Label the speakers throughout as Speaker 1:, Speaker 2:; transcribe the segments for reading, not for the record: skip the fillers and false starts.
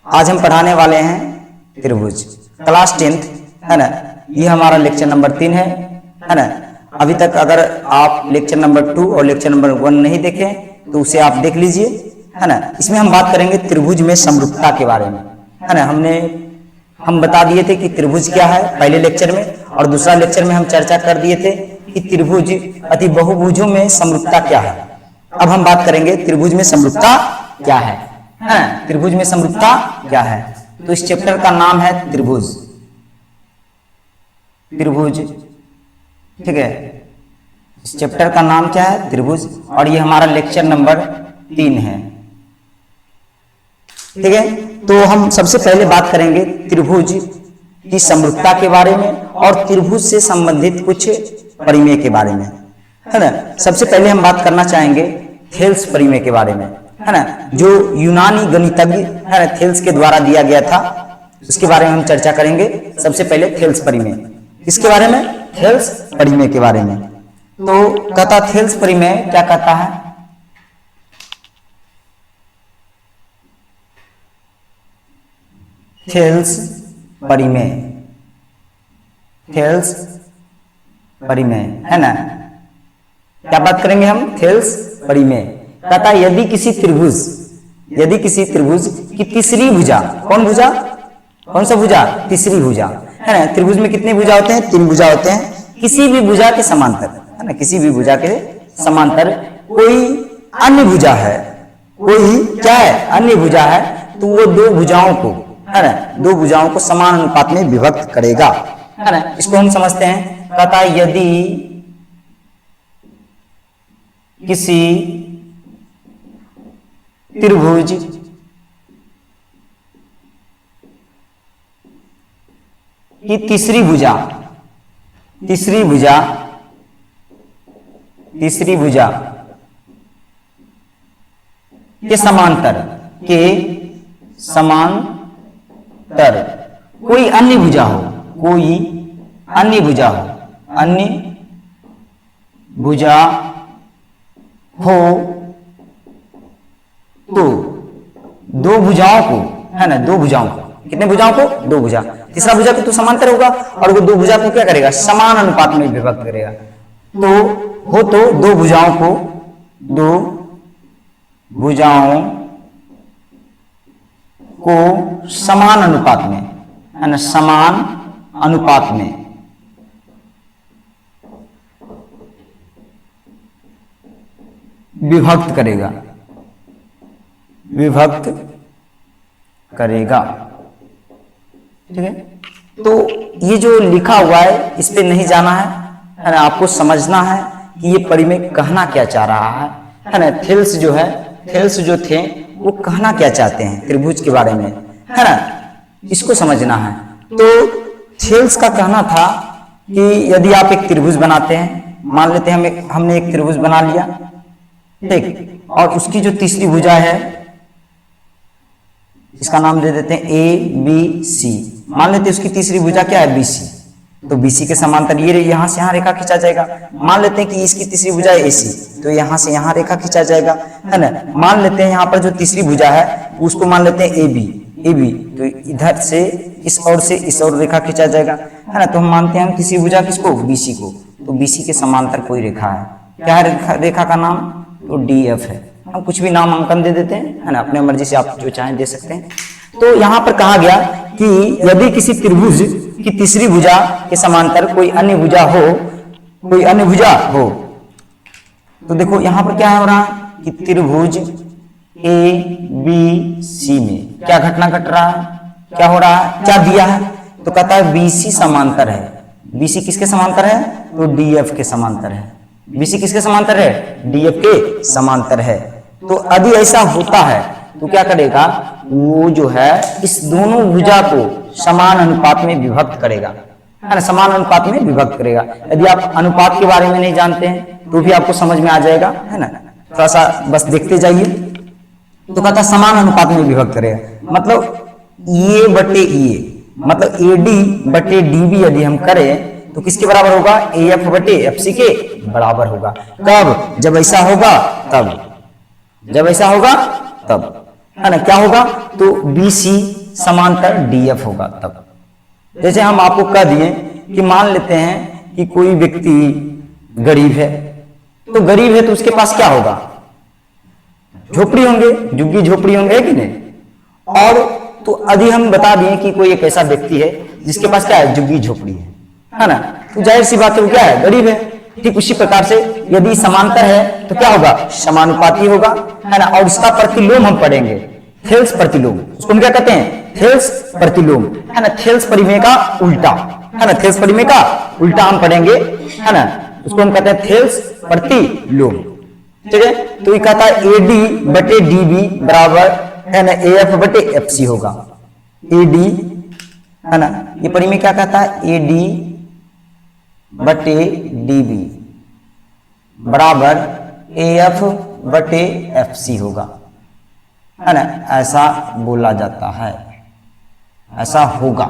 Speaker 1: आज हम पढ़ाने वाले हैं त्रिभुज क्लास 10th, है ना। ये हमारा लेक्चर नंबर 3 है ना। अभी तक अगर आप लेक्चर नंबर 2 और लेक्चर नंबर 1 नहीं देखे तो उसे आप देख लीजिए, है ना। इसमें हम बात करेंगे त्रिभुज में समरूपता के बारे में, है ना। हम बता दिए थे कि त्रिभुज क्या है पहले लेक्चर में, और दूसरा लेक्चर में हम चर्चा कर दिए थे कि त्रिभुज अति बहुभुजों में समरूपता क्या है। अब हम बात करेंगे त्रिभुज में समरूपता क्या है, त्रिभुज में समरूपता क्या है। तो इस चैप्टर का नाम है त्रिभुज, ठीक है। इस चैप्टर का नाम क्या है? त्रिभुज, और ये हमारा लेक्चर नंबर 3 है, ठीक है। तो हम सबसे पहले बात करेंगे त्रिभुज की समरूपता के बारे में और त्रिभुज से संबंधित कुछ परिमेय के बारे में, है ना। सबसे पहले हम बात करना चाहेंगे थेल्स परिमेय के बारे में, है ना, जो यूनानी गणितज्ञ, है ना, थेल्स के द्वारा दिया गया था। उसके बारे में हम चर्चा करेंगे। सबसे पहले थेल्स परिमेय, इसके बारे में, थेल्स परिमेय के बारे में। तो कहता थेल्स परिमेय क्या कहता है? थेल्स परिमेय, थेल्स परिमेय, है ना। क्या बात करेंगे हम? थेल्स परिमेय। कहता यदि किसी त्रिभुज की तीसरी भुजा, कौन सा भुजा? तीसरी भुजा, है ना। त्रिभुज में कितनी भुजा होते हैं? 3 भुजा होते हैं। किसी भी भुजा के समांतर, है ना, किसी भी भुजा के समांतर कोई अन्य भुजा है, कोई क्या है? अन्य भुजा है, तो वो 2 भुजाओं को, है ना, 2 भुजाओं को समान अनुपात में विभक्त करेगा, है ना। इसको हम समझते हैं। कहता यदि किसी त्रिभुज की तीसरी भुजा के समांतर कोई अन्य भुजा हो, तो 2 भुजाओं को, है ना, 2 भुजाओं को, कितने भुजाओं को? 2 भुजा। तीसरा भुजा तो समांतर होगा और वो 2 भुजा को क्या करेगा? समान अनुपात में विभक्त करेगा। तो 2 भुजाओं को समान अनुपात में, है ना, समान अनुपात में विभक्त करेगा, ठीक है। तो ये जो लिखा हुआ है इस पे नहीं जाना है ना। आपको समझना है कि ये परिमेय कहना क्या चाह रहा है ना। थेल्स जो थे वो कहना क्या चाहते हैं त्रिभुज के बारे में, है ना, इसको समझना है। तो थेल्स का कहना था कि यदि आप एक त्रिभुज बनाते हैं, मान लेते हैं हमने एक त्रिभुज बना लिया, ठीक, और उसकी जो तीसरी भुजा है इसका नाम दे देते हैं ABC। मान लेते हैं उसकी तीसरी भुजा क्या है? BC। तो BC के समांतर ये यहां से यहां रेखा खींचा जाएगा। मान लेते हैं कि इसकी तीसरी भुजा है AC, तो यहां से यहां रेखा खींचा जाएगा, है ना। मान लेते हैं यहां पर जो तीसरी भुजा है उसको मान लेते हैं AB, तो इधर से इस ओर से इस ओर रेखा खींचा जाएगा, है ना। तो हम मानते हैं तीसरी भुजा किसको? BC को। तो BC के समांतर कोई रेखा है, क्या है रेखा का नाम? तो DF है। हम कुछ भी नाम अंकन दे देते हैं, है ना, अपने मर्जी से आप जो चाहें दे सकते हैं। तो यहां पर कहा गया कि यदि किसी त्रिभुज की तीसरी भुजा के समांतर कोई अन्य भुजा हो, तो देखो यहां पर क्या हो रहा है कि त्रिभुज ABC में क्या घटना घट रहा है? क्या हो रहा है? क्या दिया है? तो कहता है BC समांतर है। BC किसके समांतर है? तो DF के समांतर है। BC किसके समांतर है? DF के समांतर है। तो यदि ऐसा होता है तो क्या करेगा? वो जो है इस दोनों भुजा को समान अनुपात में विभक्त करेगा, है ना, समान अनुपात में विभक्त करेगा। यदि आप अनुपात के बारे में नहीं जानते हैं तो भी आपको समझ में आ जाएगा, है ना, थोड़ा सा बस देखते जाइए। तो कहता समान अनुपात में विभक्त करेगा, मतलब ये बटे ये, मतलब AD बटे DB यदि हम करें तो किसके बराबर होगा? AF बटे FC के बराबर होगा। कब? जब ऐसा होगा तब, है ना, क्या होगा, तो BC समांतर DF होगा। तब जैसे हम आपको कह दिए कि मान लेते हैं कि कोई व्यक्ति गरीब है, तो गरीब है तो उसके पास क्या होगा, झोपड़ी होंगे, झुग्गी झोपड़ी होंगे, है कि नहीं। और तो अभी हम बता दिए कि कोई एक ऐसा व्यक्ति है जिसके पास क्या है, झुग्गी झोपड़ी है ना, तो जाहिर सी बात है वो क्या है, गरीब है। ठीक उसी प्रकार से यदि समांतर है तो क्या होगा, समानुपाती होगा, है ना। और इसका प्रतिलोम हम पढ़ेंगे, थेल्स प्रतिलोम, उसको हम क्या कहते हैं, थेल्स प्रतिलोम, है ना। थेल्स परिमेय का उल्टा, है ना, थेल्स परिमेय का उल्टा हम पढ़ेंगे, है ना, उसको हम कहते हैं थेल्स प्रतिलोम। ठीक है, तो ये कहता है AD बटे DB बराबर, है ना, AF बटे FC होगा। AD, है ना, ये परिमेय क्या कहता है, AD बटे DB बराबर AF बटे FC होगा, है ना, ऐसा बोला जाता है, ऐसा होगा।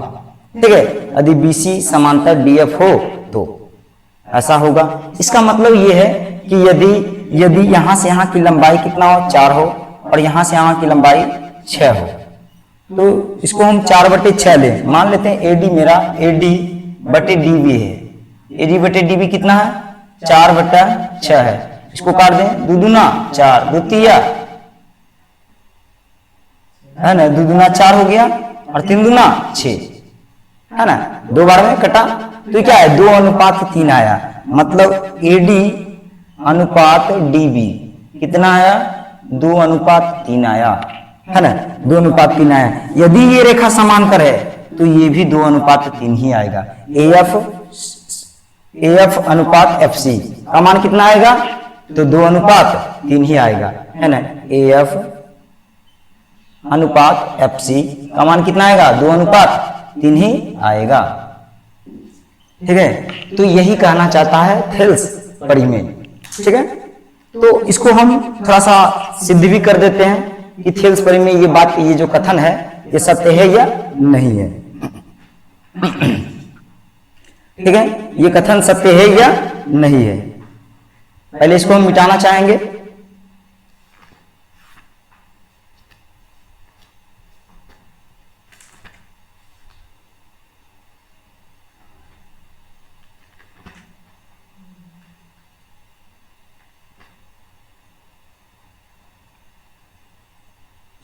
Speaker 1: ठीक है, यदि BC समांतर DF हो तो ऐसा होगा। इसका मतलब ये है कि यदि यहां से यहां की लंबाई कितना हो, 4 हो, और यहां से यहां की लंबाई 6 हो, तो इसको हम 4 बटे 6 लें। मान लेते हैं AD मेरा AD बटे DB है, AD बटे DB कितना है, 4 बटा 6 है। इसको काट दें, 2 दूना 4, 2 तिया, है ना, 2 दूना 4 हो गया, और 3 दूना 6, है ना, 2 बार में कटा, तो क्या है, 2:3 आया। मतलब AD अनुपात DB कितना आया, 2:3 आया, है ना, 2:3 आया। यदि ये रेखा समांतर है तो ये भी 2:3 ही आएगा। AF अनुपात FC का मान कितना आएगा, तो 2:3 ही आएगा, है ना। AF अनुपात FC का मान कितना आएगा, 2:3 ही आएगा। ठीक है, तो यही कहना चाहता है थेल्स परिमेय। ठीक है, तो इसको हम थोड़ा सा सिद्ध भी कर देते हैं कि थेल्स परिमेय ये बात, ये जो कथन है ये सत्य है या नहीं है। ठीक है, ये कथन सत्य है या नहीं है। पहले इसको हम मिटाना चाहेंगे।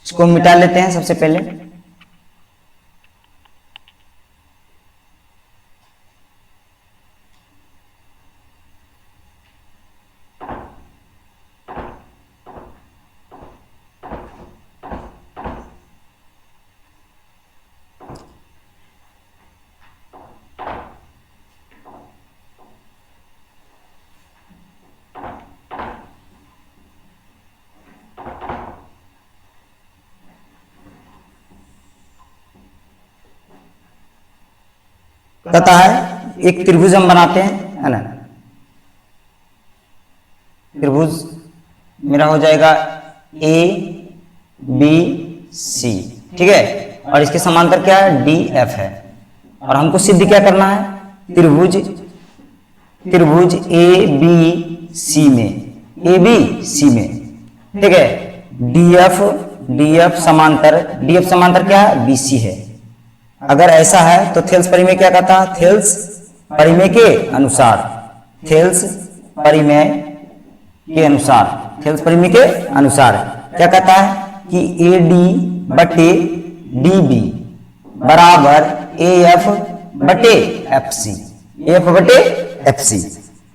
Speaker 1: इसको मिटा लेते हैं सबसे पहले। कहता है एक त्रिभुज हम बनाते हैं, है ना। त्रिभुज मेरा हो जाएगा ABC, ठीक है, और इसके समांतर क्या है, DF है। और हमको सिद्ध क्या करना है, त्रिभुज ABC में, ठीक है, DF समांतर क्या है, BC है। अगर ऐसा है तो थेल्स परिमेय क्या कहता है, थेल्स परिमेय के अनुसार, थेल्स परिमेय के अनुसार क्या कहता है कि AD बटे DB बराबर AF बटे FC,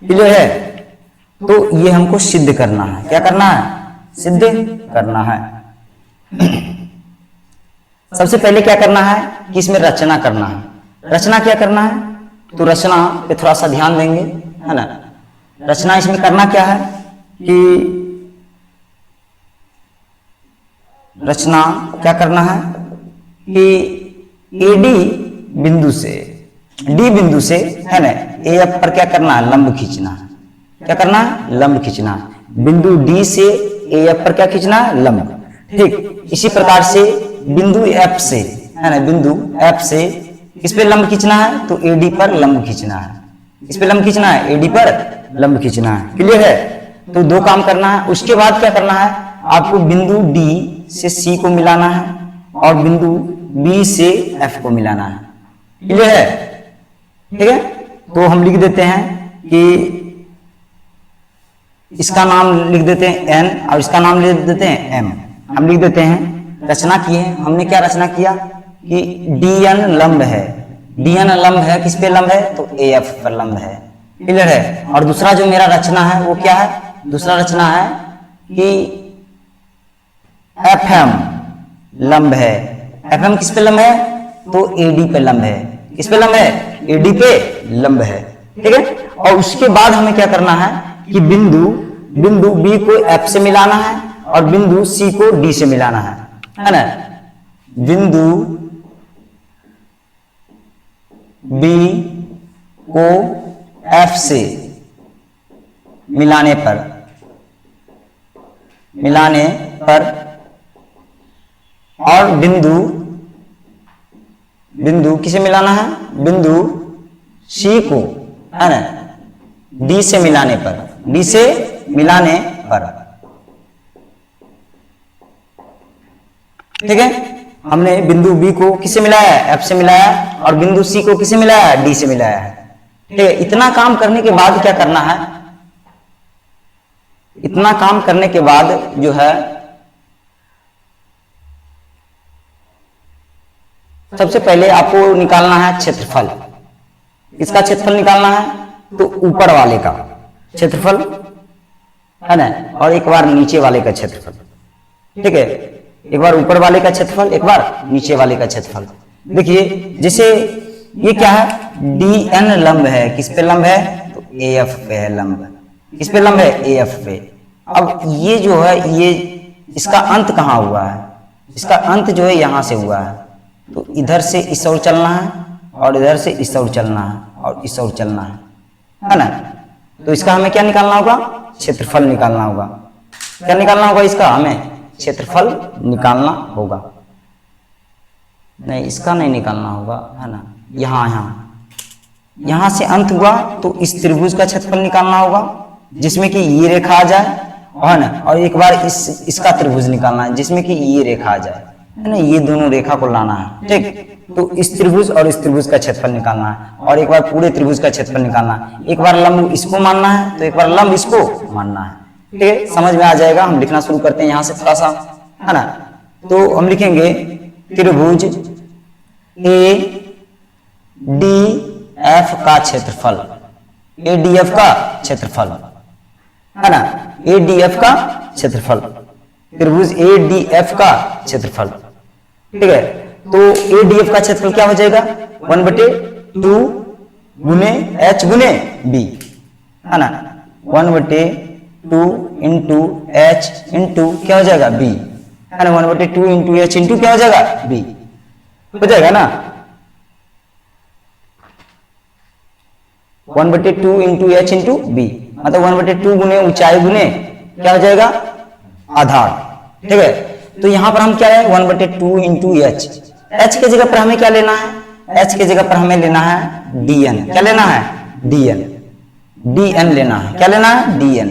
Speaker 1: क्लियर है। तो ये हमको सिद्ध करना है, क्या करना है, सिद्ध करना है। सबसे पहले क्या करना है कि इसमें रचना करना है। रचना क्या करना है, तो रचना पे थोड़ा सा ध्यान देंगे, है ना। रचना इसमें करना क्या है कि रचना क्या करना है कि AD बिंदु से D बिंदु से, है ना, AF पर क्या करना है, लंब खींचना है। क्या करना है, लंब खींचना है। बिंदु D से AF पर क्या खींचना है, लंब। ठीक इसी प्रकार से बिंदु F से, है ना, बिंदु F से किस पे लंब खींचना है, तो AD पर लंब खींचना है। किस पे लंब खींचना है, AD पर लंब खींचना है। क्लियर है, तो 2 काम करना है। उसके बाद क्या करना है, आपको बिंदु D से सी को मिलाना है और बिंदु बी से एफ को मिलाना है। क्लियर है? ठीक है, तो हम लिख देते हैं कि इसका नाम लिख देते हैं एन और इसका नाम लिख देते हैं एम। हम लिख देते हैं, रचना की है हमने। क्या रचना किया कि डी एन लंब है। डी एन लंब है, किस पे लंब है? तो ए एफ पर लंब है। क्लियर है? और दूसरा जो मेरा रचना है वो क्या है? दूसरा रचना है कि एफ एम लंब है। एफ एम किस पे लंब है? तो ए डी पे लंब है। किस पे लंब है? ए डी पे लंब है। ठीक है, और उसके बाद हमें क्या करना है कि बिंदु बी को एफ से मिलाना है और बिंदु सी को डी से मिलाना है ना? बिंदु बी को एफ से मिलाने पर और बिंदु किसे मिलाना है? बिंदु सी को, है ना, डी से मिलाने पर। ठीक है, हमने बिंदु बी को किसे मिलाया? एफ से मिलाया और बिंदु सी को किसे मिलाया? डी से मिलाया है। ठीक है, इतना काम करने के बाद क्या करना है? इतना काम करने के बाद जो है सबसे पहले आपको निकालना है क्षेत्रफल। इसका क्षेत्रफल निकालना है तो ऊपर वाले का क्षेत्रफल, है ना, और एक बार नीचे वाले का क्षेत्रफल। ठीक है, एक बार ऊपर वाले का क्षेत्रफल, एक बार नीचे वाले का क्षेत्रफल। देखिए, जैसे ये क्या है? डी एन लंब है। किस पे लंब है? तो ए एफ पे है लंब। किस पे लंब है? ए एफ पे। अब ये जो है, ये इसका अंत कहाँ हुआ है? इसका अंत जो है यहां से हुआ है। तो इधर से इस ओर चलना है और इधर से इस ओर चलना है और इस ओर चलना है ना? तो इसका हमें क्या निकालना होगा? क्षेत्रफल निकालना होगा। क्या निकालना होगा? इसका हमें क्षेत्रफल निकालना होगा। नहीं, इसका नहीं निकालना होगा, है ना। यहां से अंत हुआ तो इस त्रिभुज का क्षेत्रफल निकालना होगा, जिसमें कि ये रेखा आ जाए, है ना। और एक बार इसका त्रिभुज निकालना है जिसमें कि ये रेखा आ जाए, है ना। ये दोनों रेखा को लाना है। ठीक, तो इस त्रिभुज और इस त्रिभुज का क्षेत्रफल निकालना है और एक बार पूरे त्रिभुज का क्षेत्रफल निकालना है। एक बार लंब इसको मानना है तो एक बार लंब इसको मानना है। ठीक है, समझ में आ जाएगा। हम लिखना शुरू करते हैं यहां से थोड़ा सा, है ना। तो हम लिखेंगे त्रिभुज ए डी एफ का क्षेत्रफल, ए डी एफ का क्षेत्रफल, है ना। ए डी एफ का क्षेत्रफल, त्रिभुज ए डी एफ का क्षेत्रफल। ठीक है, तो ए डी एफ का क्षेत्रफल क्या हो जाएगा? 1/2 गुने एच गुने बी, है ना। 1/2 इंटू एच इंटू क्या हो जाएगा? बी, है ना। 1/2 इंटू एच इंटू क्या हो जाएगा? बी हो जाएगा ना। 1/2 इंटू एच इंटू बी, मतलब 1/2 गुने ऊंचाई गुने क्या हो जाएगा? आधार। ठीक है, तो यहां पर हम क्या है? 1/2 इंटू एच। एच के जगह पर हमें क्या लेना है? एच के जगह पर हमें लेना है डी एन। क्या लेना है? D N. डी एन लेना है। क्या लेना है? D N.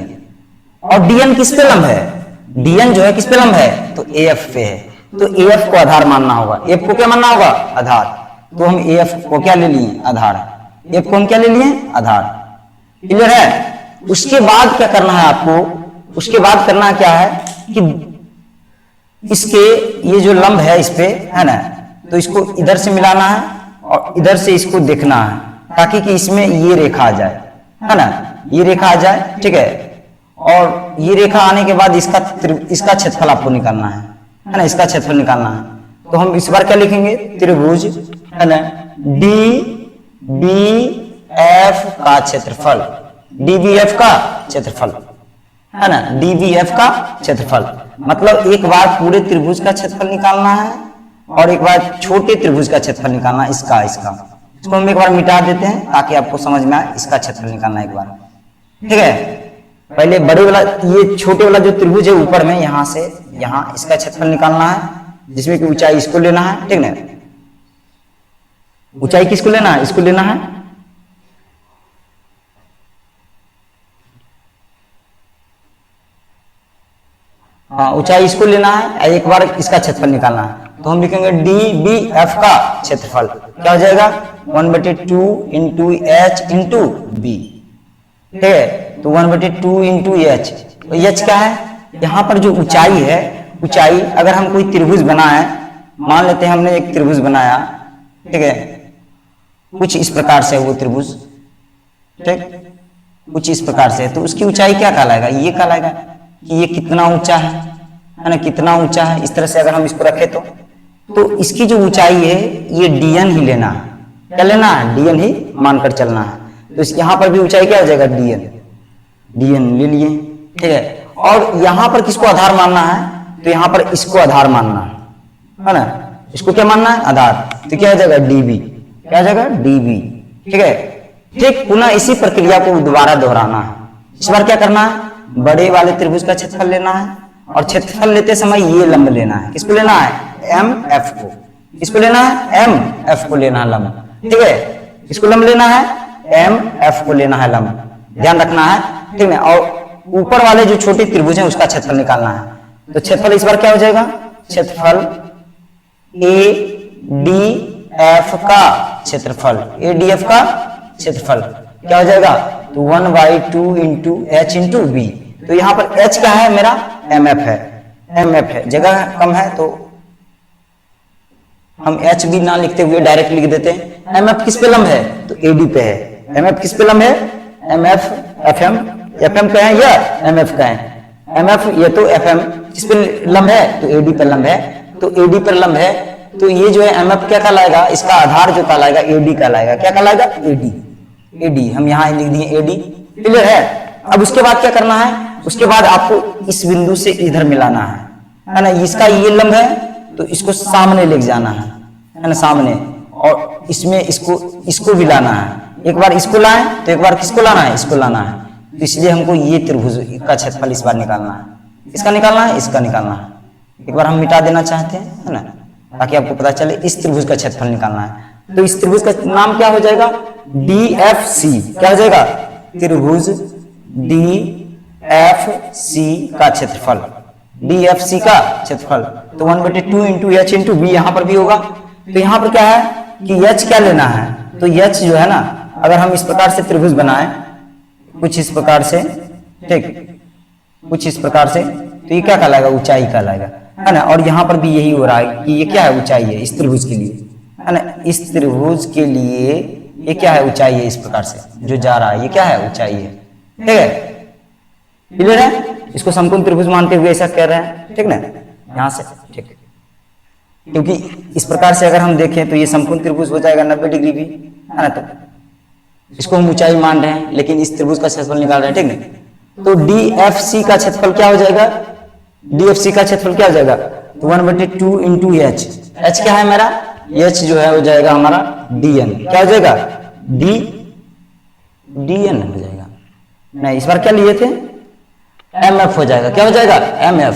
Speaker 1: और डी एन किस पे लंब है? डी एन जो है किस पे लंब है? तो ए एफ पे है। तो ए एफ को आधार मानना होगा। एफ को क्या मानना होगा? आधार। तो हम ए एफ को क्या ले लिए? आधार। एफ को हम क्या ले लिए? आधार। क्लियर है? उसके बाद क्या करना है आपको? उसके बाद करना क्या है कि इसके ये जो लंब है इस पे, है ना, तो इसको इधर से मिलाना है और इधर से इसको देखना है ताकि कि इसमें ये रेखा आ जाए, है ना। ये रेखा आ जाए। ठीक है, और ये रेखा आने के बाद इसका क्षेत्रफल आपको निकालना है ना। इसका क्षेत्रफल निकालना है तो हम इस बार क्या लिखेंगे? त्रिभुज, है ना, डी बी एफ का क्षेत्रफल, डी बी एफ का क्षेत्रफल, है ना। डी बी एफ का क्षेत्रफल मतलब एक बार पूरे त्रिभुज का क्षेत्रफल निकालना है और एक बार छोटे त्रिभुज का क्षेत्रफल निकालना है। इसको हम एक बार मिटा देते हैं ताकि आपको समझ में आए। इसका क्षेत्रफल निकालना एक बार। ठीक है, पहले बड़े वाला, ये छोटे वाला जो त्रिभुज है ऊपर में, यहां से यहां इसका क्षेत्रफल निकालना है, जिसमें कि ऊंचाई इसको लेना है। ठीक है, ऊंचाई किसको लेना है? इसको लेना है। हाँ ऊंचाई इसको लेना है, एक बार इसका क्षेत्रफल निकालना है। तो हम लिखेंगे DBF का क्षेत्रफल क्या हो जाएगा 1/2 इंटू एच इंटू बी। ठीक है, तो 1/2 इंटू एच। तो एच क्या है, यहाँ पर जो ऊंचाई है, ऊंचाई अगर हम कोई त्रिभुज बनाए, मान लेते हैं हमने एक त्रिभुज बनाया, ठीक है, कुछ इस प्रकार से वो त्रिभुज, ठीक, कुछ इस प्रकार से, तो उसकी ऊंचाई क्या कहलाएगा, ये कहलाएगा कि ये कितना ऊंचा है ना, कितना ऊंचा है। इस तरह से अगर हम इसको रखें तो इसकी जो ऊंचाई है ये dn ही लेना है, क्या लेना है, dn ही मानकर चलना है। तो यहाँ पर भी ऊंचाई क्या हो जाएगा dn ले लिए, ठीक है। और यहाँ पर किसको आधार मानना है, तो यहाँ पर इसको आधार मानना है ना, इसको क्या मानना है, आधार। तो क्या हो जाएगा db, क्या हो जाएगा db, ठीक है। ठीक, पुनः इसी प्रक्रिया को दोबारा दोहराना है। इस बार क्या करना है, बड़े वाले त्रिभुज का क्षेत्रफल लेना है, और क्षेत्रफल लेते समय ये लंब लेना है। किसको लेना है, MF को। किसको लेना है, MF को लेना है लंब, ठीक है। किसको लंब लेना है, MF को लेना है लंब, ध्यान रखना है, ठीक है। और ऊपर वाले जो छोटे त्रिभुज है उसका क्षेत्रफल निकालना है। तो क्षेत्रफल इस बार क्या हो जाएगा, क्षेत्रफल ADF का क्षेत्रफल, ADF का क्षेत्रफल क्या हो जाएगा, तो 1/2 इंटू एच इंटू बी। तो यहाँ पर h क्या है, मेरा MF है, MF है, जगह कम है तो हम h भी ना लिखते हुए डायरेक्ट लिख देते हैं। MF किस पे लंब है, तो AD पे है। MF किस पे लंब है, MF FM का है या MF का है, MF ये तो FM किस पे लंब है, तो AD पे लंब है। तो AD पर लंब है, तो ये जो है MF क्या कहलाएगा, इसका आधार जो कहलाएगा AD कहलाएगा, क्या कहलाएगा, AD हम यहाँ लिख दिए AD, क्लियर है। अब उसके बाद क्या करना है, उसके बाद आपको इस बिंदु से इधर मिलाना है ना। इसका ये लंब है तो इसको सामने ले जाना है ना, सामने, और इसमें इसको भी लाना है। एक बार इसको लाए तो एक बार किसको लाना है, इसको लाना है। तो इसलिए हमको ये त्रिभुज का क्षेत्रफल इस बार निकालना है। इसका निकालना है, इसका निकालना है। एक बार हम मिटा देना चाहते हैं, है ना, ताकि आपको पता चले इस त्रिभुज का क्षेत्रफल निकालना है। तो इस त्रिभुज का नाम क्या हो जाएगा, DFC, क्या हो जाएगा, त्रिभुज DFC का क्षेत्रफल, DFC का क्षेत्रफल। तो 1/2 इंटू एच इंटू बी यहाँ पर भी होगा। तो यहाँ पर क्या है कि h क्या लेना है, तो h जो है ना, अगर हम इस प्रकार से त्रिभुज बनाए, कुछ इस प्रकार से, ठीक, कुछ इस प्रकार से, तो ये क्या कहलाएगा, ऊंचाई कहलाएगा, है ना। और यहाँ पर भी यही हो रहा है कि ये क्या है, ऊंचाई है इस त्रिभुज के लिए, है ना। इस त्रिभुज के लिए ये क्या है, ऊंचाई है, इस प्रकार से जो जा रहा है ये क्या है, ऊंचाई है, ठीक है, क्लियर है। इसको समकोण त्रिभुज मानते हुए ऐसा कह रहे हैं, ठीक ना, यहाँ से, ठीक, क्योंकि इस प्रकार से अगर हम देखें तो ये समकोण त्रिभुज हो जाएगा 90 डिग्री भी, है ना। तो इसको हम ऊंचाई मान रहे हैं, लेकिन इस त्रिभुज का क्षेत्रफल निकाल रहे हैं, ठीक ना। तो DFC का क्षेत्रफल क्या हो जाएगा, DFC का क्षेत्रफल क्या हो जाएगा, तो 1/2 इंटू एच। एच क्या है मेरा, एच जो है हो जाएगा हमारा DN, क्या हो जाएगा, DN हो जाएगा। नहीं, इस बार क्या लिए थे, MF हो जाएगा, क्या हो जाएगा, MF,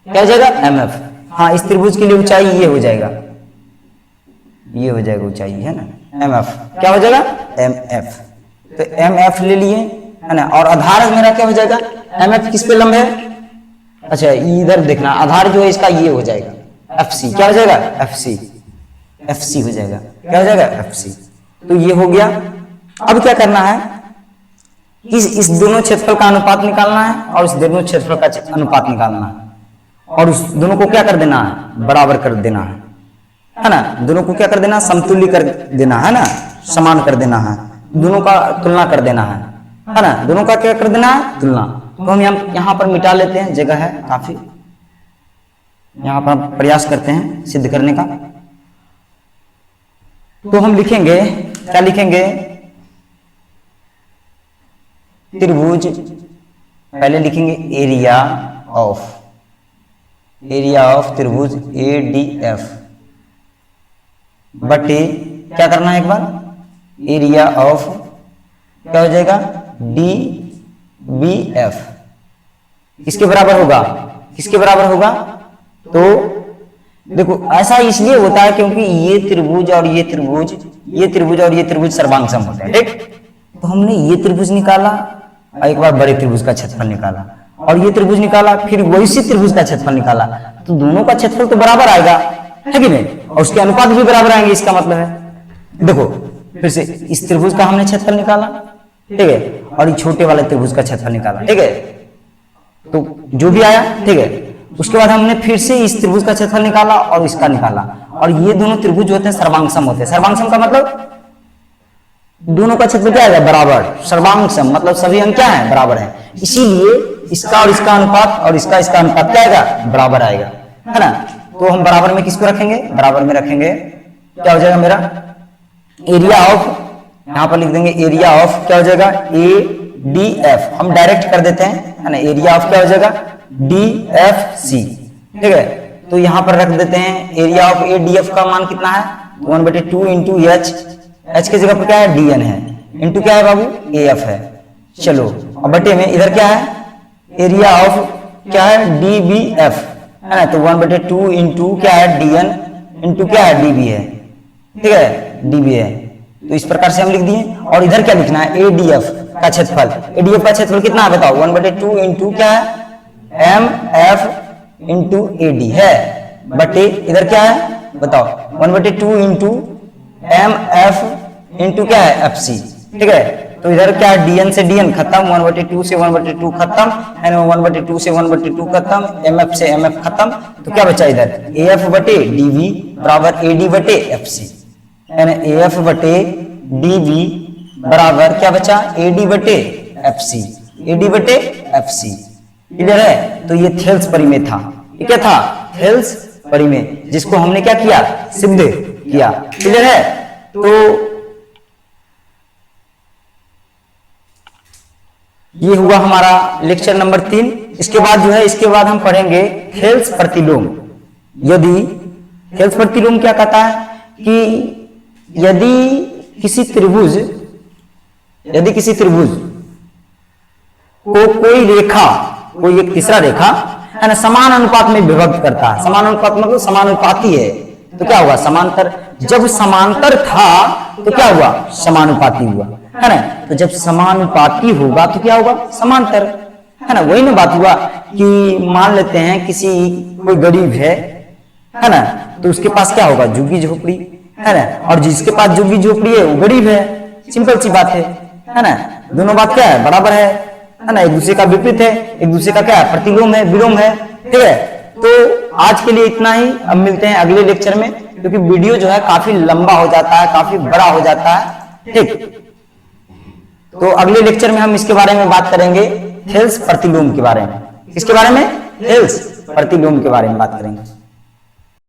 Speaker 1: क्या हो जाएगा, MF। हाँ, इस त्रिभुज के लिए ऊंचाई ये हो जाएगा, ये हो जाएगा ऊंचाई, है ना, MF, क्या हो जाएगा, MF। तो MF ले लिए, है ना। और आधार मेरा क्या हो जाएगा, MF किस पे लंब है, अच्छा इधर देखना, आधार जो है इसका ये हो जाएगा FC, क्या हो जाएगा, FC हो जाएगा, क्या हो जाएगा, FC। तो ये हो गया। अब क्या करना है, इस दोनों क्षेत्रफल का अनुपात निकालना है और इस दोनों क्षेत्रफल का अनुपात निकालना है, और उस दोनों को क्या कर देना है, बराबर कर देना है ना। दोनों को क्या कर देना, समतुल्य कर देना है ना, समान कर देना है, दोनों का तुलना कर देना है ना, दोनों का क्या कर देना है, तुलना। तो हम यहाँ पर मिटा लेते हैं, जगह है काफी, यहाँ पर प्रयास करते हैं सिद्ध करने का। तो हम लिखेंगे, क्या लिखेंगे, त्रिभुज, पहले लिखेंगे एरिया ऑफ त्रिभुज ADF बटे क्या करना है, एक बार एरिया ऑफ क्या हो जाएगा, DBF। किसके बराबर होगा, किसके बराबर होगा, तो देखो ऐसा इसलिए होता है क्योंकि ये त्रिभुज और ये त्रिभुज, ये त्रिभुज और ये त्रिभुज सर्वांग सम होते हैं, ठीक। तो हमने ये त्रिभुज निकाला और एक बार बड़े त्रिभुज का क्षेत्रफल निकाला, और ये त्रिभुज निकाला, फिर वैसी त्रिभुज का क्षेत्रफल निकाला, तो दोनों का क्षेत्रफल तो बराबर आएगा, है कि नहीं, और उसके अनुपात भी बराबर आएंगे, इसका मतलब है। देखो फिर से इस त्रिभुज का हमने क्षेत्रफल निकाला, ठीक है, और ये छोटे वाले त्रिभुज का क्षेत्रफल निकाला, ठीक है, तो जो भी आया, ठीक है, उसके बाद हमने फिर से इस त्रिभुज का क्षेत्रफल निकाला और इसका निकाला, और ये दोनों त्रिभुज होते हैं सर्वांगसम होते हैं। सर्वांगसम का मतलब दोनों का क्षेत्रफल क्या है, बराबर। सर्वांगसम मतलब सभी अंक क्या है, बराबर है, इसीलिए इसका और इसका अनुपात और इसका अनुपात क्या आएगा, बराबर आएगा, है ना। तो हम बराबर में किसको रखेंगे, बराबर में रखेंगे, क्या हो जाएगा मेरा एरिया ऑफ, यहां पर लिख देंगे एरिया ऑफ, क्या हो जाएगा ADF, हम डायरेक्ट कर देते हैं, है ना, एरिया ऑफ क्या हो जाएगा DFC, ठीक है। तो यहां पर रख देते हैं एरिया ऑफ ADF का मान कितना है, 1/2 इंटू H की जगह पर क्या है DN है, इंटू क्या है बाबू AF है। चलो अब बटे में इधर क्या है, एरिया ऑफ क्या है DBF, है ना, तो 1/2 इंटू क्या है DN इंटू क्या है DB है, ठीक है, DB है। तो इस प्रकार से हम लिख दिए, और इधर क्या लिखना है ADF का क्षेत्रफल, ADF का क्षेत्रफल कितना है बताओ, 1/2 इंटू क्या है MF इंटू AD है, बटे इधर क्या है बताओ 1/2 इंटू MF इंटू क्या है FC, ठीक है। तो इधर क्या है DN से DN खत्म, 1/2 से 1/2 खत्म, है ना, 1/2 से 1/2 खत्म, MF से MF खत्म, तो क्या बचा इधर AF बटे DB बराबर AD बटे FC, है ना, AF बटे DB बराबर क्या बचा AD बटे FC, AD बटे FC, क्लियर है। तो ये थेल्स परिमेय था, ये क्या था थेल्स परिमेय, जिसको हमने क्या किया सिद्ध किया, क्लियर है। तो ये हुआ हमारा लेक्चर नंबर 3। इसके बाद जो है, इसके बाद हम पढ़ेंगे थेल्स प्रतिलोम। यदि थेल्स प्रतिलोम क्या कहता है कि यदि किसी त्रिभुज को कोई रेखा, कोई एक तीसरा रेखा, है ना, समान अनुपात में विभक्त करता है, समान अनुपात मतलब समानुपाती है, तो क्या हुआ समांतर, जब समांतर था तो क्या हुआ समानुपाती हुआ, है ना। तो जब समानुपाती होगा तो क्या होगा समांतर, है ना। वही ना बात हुआ कि मान लेते हैं किसी कोई गरीब है ना, तो उसके पास क्या होगा झुग्गी झोपड़ी, है ना, और जिसके पास झुग्गी झोपड़ी है वो गरीब है, सिंपल सी बात है ना। दोनों बात क्या है बराबर है ना, एक दूसरे का विपरीत है, एक दूसरे का क्या है प्रतिलोम है, विलोम है, ठीक है। तो आज के लिए इतना ही, अब मिलते हैं अगले लेक्चर में, क्योंकि वीडियो जो है काफी लंबा हो जाता है, काफी बड़ा हो जाता है, ठीक। तो अगले लेक्चर में हम इसके बारे में बात करेंगे थेल्स प्रतिलोम के बारे में, किसके बारे में थेल्स प्रतिलोम के बारे में बात करेंगे।